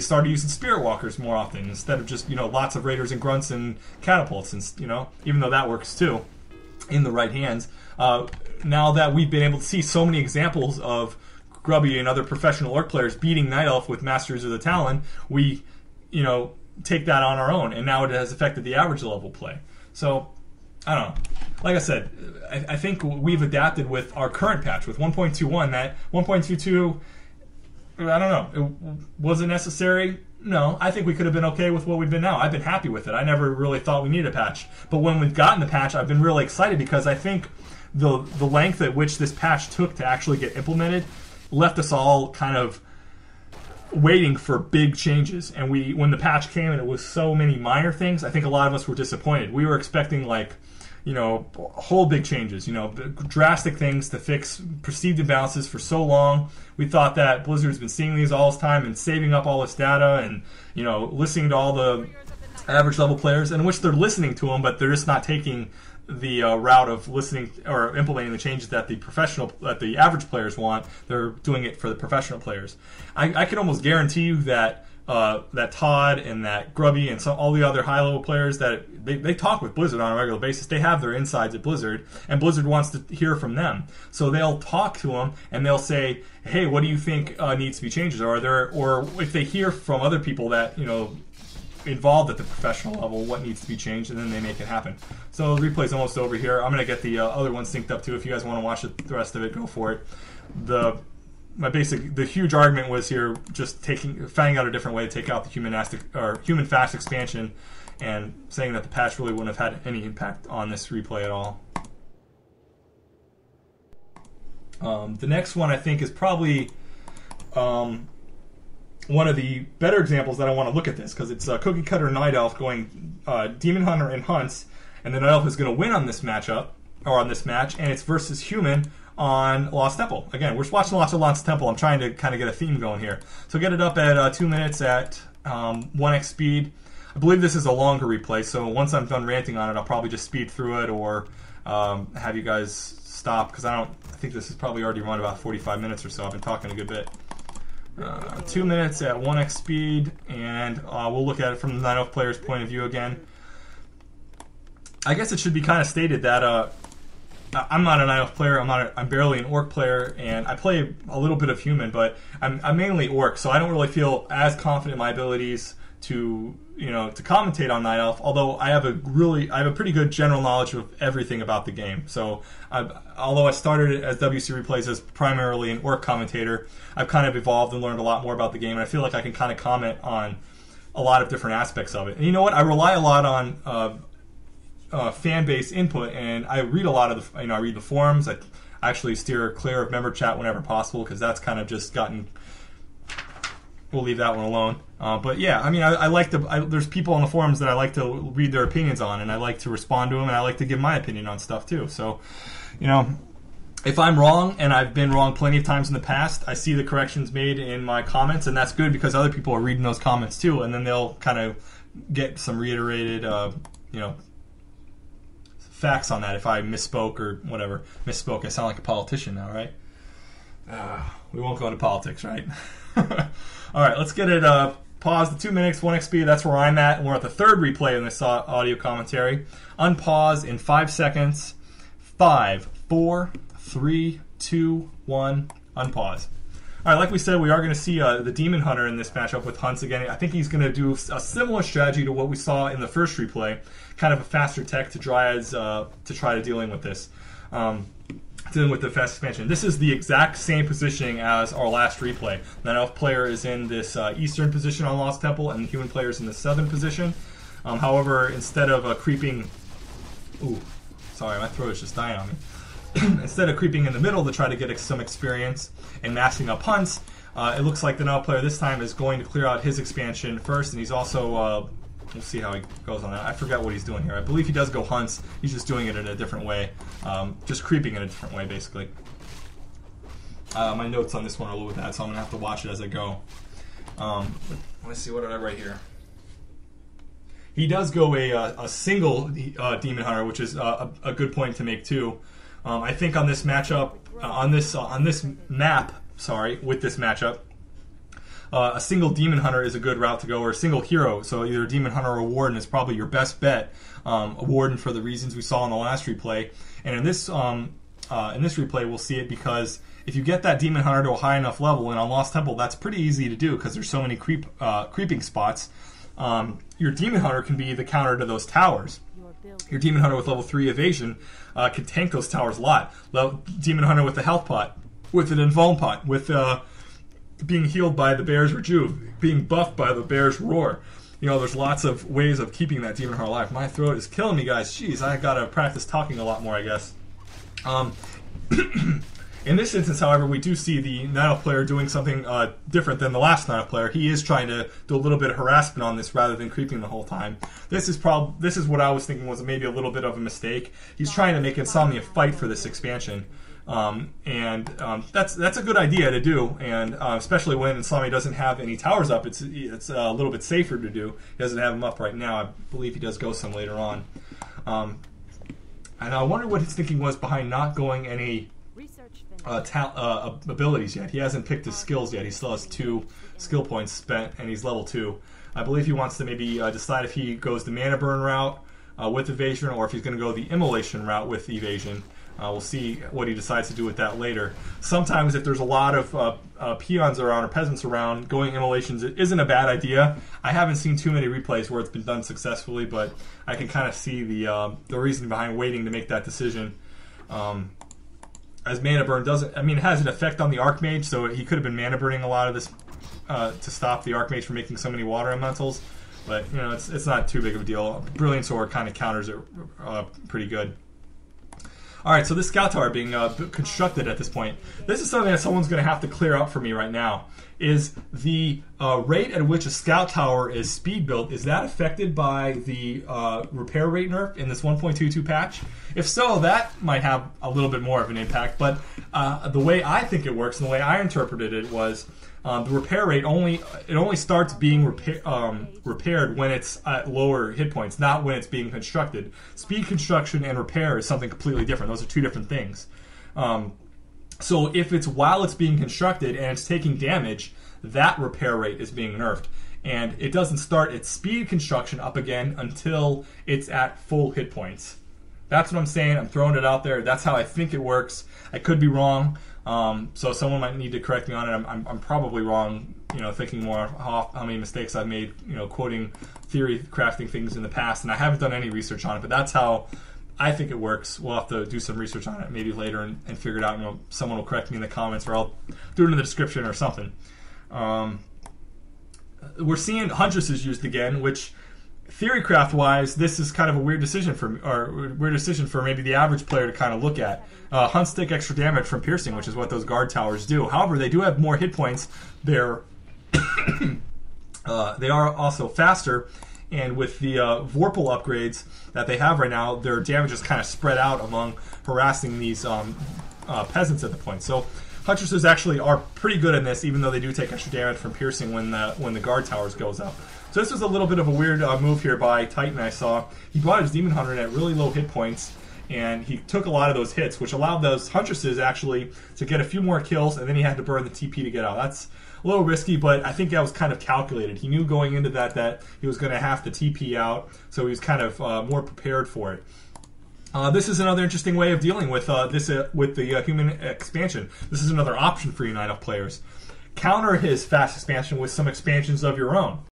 started using Spirit Walkers more often instead of just, lots of Raiders and Grunts and Catapults, and, even though that works too in the right hands. Now that we've been able to see so many examples of Grubby and other professional Orc players beating Night Elf with Masters of the Talon, we, take that on our own, and now it has affected the average level play. So, I don't know. Like I said, I think we've adapted with our current patch, with 1.21. That 1.22, I don't know. Was it necessary? No. I think we could have been okay with what we've been now. I've been happy with it. I never really thought we needed a patch. But when we've gotten the patch, I've been really excited because I think the length at which this patch took to actually get implemented left us all kind of waiting for big changes. And when the patch came and it was so many minor things, I think a lot of us were disappointed. We were expecting whole big changes, drastic things to fix perceived imbalances for so long. We thought that Blizzard's been seeing these all this time and saving up all this data and, listening to all the average level players, in which they're listening to them, but they're just not taking the route of listening or implementing the changes that the average players want. They're doing it for the professional players. I can almost guarantee you that that Todd and that Grubby and all the other high-level players, that they talk with Blizzard on a regular basis. They have their insides at Blizzard, and Blizzard wants to hear from them. So they'll talk to them, and they'll say, hey, what do you think needs to be changes? Or if they hear from other people that, involved at the professional level, what needs to be changed, and then they make it happen. So the replay's almost over here. I'm going to get the other one synced up, too. If you guys want to watch the rest of it, go for it. The huge argument was here just finding out a different way to take out the human fast expansion, and saying that the patch really wouldn't have had any impact on this replay at all. The next one I think is probably one of the better examples that I want to look at this, because it's Cookie Cutter Night Elf going Demon Hunter and Hunts, and the Night Elf is going to win on this matchup, or on this match, and it's versus Human on Lost Temple. Again, we're watching lots of Lost Temple. I'm trying to kind of get a theme going here. So get it up at 2 minutes at 1x speed. I believe this is a longer replay, so once I'm done ranting on it, I'll probably just speed through it, or have you guys stop, because I think this is probably already run about 45 minutes or so. I've been talking a good bit. 2 minutes at 1x speed, and we'll look at it from the Night Elf player's point of view again. I guess it should be kind of stated that I'm not a Night Elf player. I'm barely an Orc player, and I play a little bit of Human, but I'm mainly Orc, so I don't really feel as confident in my abilities to commentate on Night Elf. Although I have a pretty good general knowledge of everything about the game. So although I started as WC Replays as primarily an Orc commentator, I've kind of evolved and learned a lot more about the game, and I feel like I can kind of comment on a lot of different aspects of it. And you know what? I rely a lot on fan base input, and I read a lot of I read the forums. I actually steer clear of member chat whenever possible, because that's kind of just gotten. We'll leave that one alone. But yeah, I mean, I like to. There's people on the forums that I like to read their opinions on, and I like to respond to them, and I like to give my opinion on stuff too. So, if I'm wrong, and I've been wrong plenty of times in the past, I see the corrections made in my comments, and that's good, because other people are reading those comments too, and then they'll kind of get some reiterated, facts on that if I misspoke or whatever. Misspoke, I sound like a politician now, right? We won't go into politics, right? All right, let's get it paused. 2 minutes, 1x speed, that's where I'm at, and we're at the third replay in this audio commentary. Unpause in 5 seconds. 5, 4, 3, 2, 1, unpause. All right, like we said, we are going to see the Demon Hunter in this matchup with Hunts again. I think he's going to do a similar strategy to what we saw in the first replay, kind of a faster tech to Dryads to try to dealing with this, dealing with the fast expansion. This is the exact same positioning as our last replay. The Night Elf player is in this eastern position on Lost Temple, and the Human player is in the southern position. However, instead of creeping... Ooh, sorry, my throat is just dying on me. Instead of creeping in the middle to try to get some experience and massing up Hunts, it looks like the Night Elf player this time is going to clear out his expansion first, and he's also... we'll see how he goes on that. I forgot what he's doing here. I believe he does go Hunts. He's just doing it in a different way. Just creeping in a different way, basically. My notes on this one are a little bit bad, so I'm going to have to watch it as I go. Let's see, what did I write here? He does go a single Demon Hunter, which is a good point to make, too. I think on this matchup, on this map, with this matchup, a single Demon Hunter is a good route to go, or a single hero. So either a Demon Hunter or a Warden is probably your best bet. A Warden for the reasons we saw in the last replay, and in this replay we'll see it because if you get that Demon Hunter to a high enough level, and on Lost Temple that's pretty easy to do because there's so many creeping spots. Your Demon Hunter can be the counter to those towers. Your Demon Hunter with level 3 evasion can tank those towers a lot. Demon Hunter with the health pot, with an invuln pot, with being healed by the Bear's Rejuve, being buffed by the Bear's Roar. You know, there's lots of ways of keeping that Demon Hunter alive. My throat is killing me, guys. Jeez, I gotta practice talking a lot more, I guess. In this instance, however, we do see the Night Elf player doing something different than the last Night Elf player. He is trying to do a little bit of harassment on this rather than creeping the whole time. This is what I was thinking was maybe a little bit of a mistake. He's trying to make Insomnia fight for this expansion. That's a good idea to do, and especially when Insomnia doesn't have any towers up, it's a little bit safer to do. He doesn't have them up right now. I believe he does go some later on. And I wonder what his thinking was behind not going any abilities yet. He hasn't picked his skills yet. He still has 2 skill points spent, and he's level 2. I believe he wants to maybe decide if he goes the Mana Burn route with evasion, or if he's going to go the Immolation route with evasion. We'll see what he decides to do with that later. Sometimes if there's a lot of peons around or peasants around, going immolations isn't a bad idea. I haven't seen too many replays where it's been done successfully, but I can kind of see the reason behind waiting to make that decision. As Mana Burn doesn't, it has an effect on the Archmage, so he could have been Mana Burning a lot of this to stop the Archmage from making so many water elementals. But you know, it's not too big of a deal. Brilliant Sword kind of counters it pretty good. Alright, so this Scout Tower being constructed at this point. This is something that someone's going to have to clear up for me right now. Is the rate at which a Scout Tower is speed built, is that affected by the repair rate nerf in this 1.22 patch? If so, that might have a little bit more of an impact, but the way I think it works and the way I interpreted it was the repair rate only starts being repaired when it's at lower hit points, not when it's being constructed. Speed construction and repair is something completely different. Those are 2 different things. So if it's while it's being constructed and it's taking damage, that repair rate is being nerfed. And it doesn't start its speed construction up again until it's at full hit points. That's what I'm saying. I'm throwing it out there. That's how I think it works. I could be wrong. So someone might need to correct me on it. I'm probably wrong, thinking more how many mistakes I've made, quoting theory crafting things in the past. And I haven't done any research on it, but that's how I think it works. We'll have to do some research on it maybe later and figure it out. Someone will correct me in the comments, or I'll do it in the description or something. We're seeing Huntresses used again, which theorycraft wise, this is kind of a weird decision for maybe the average player to kind of look at. Hunts take extra damage from piercing, which is what those guard towers do. However, they do have more hit points. They are also faster. And with the Vorpal upgrades that they have right now, their damage is kind of spread out among harassing these peasants at the point. So Huntresses actually are pretty good in this, even though they do take extra damage from piercing when the guard towers goes up. So this was a little bit of a weird move here by Titan I saw. He brought his Demon Hunter in at really low hit points, and he took a lot of those hits, which allowed those Huntresses actually to get a few more kills, and then he had to burn the TP to get out. That's a little risky, but I think that was kind of calculated. He knew going into that he was going to have to TP out, so he was kind of more prepared for it. This is another interesting way of dealing with with the human expansion. This is another option for you Night Elf players. Counter his fast expansion with some expansions of your own.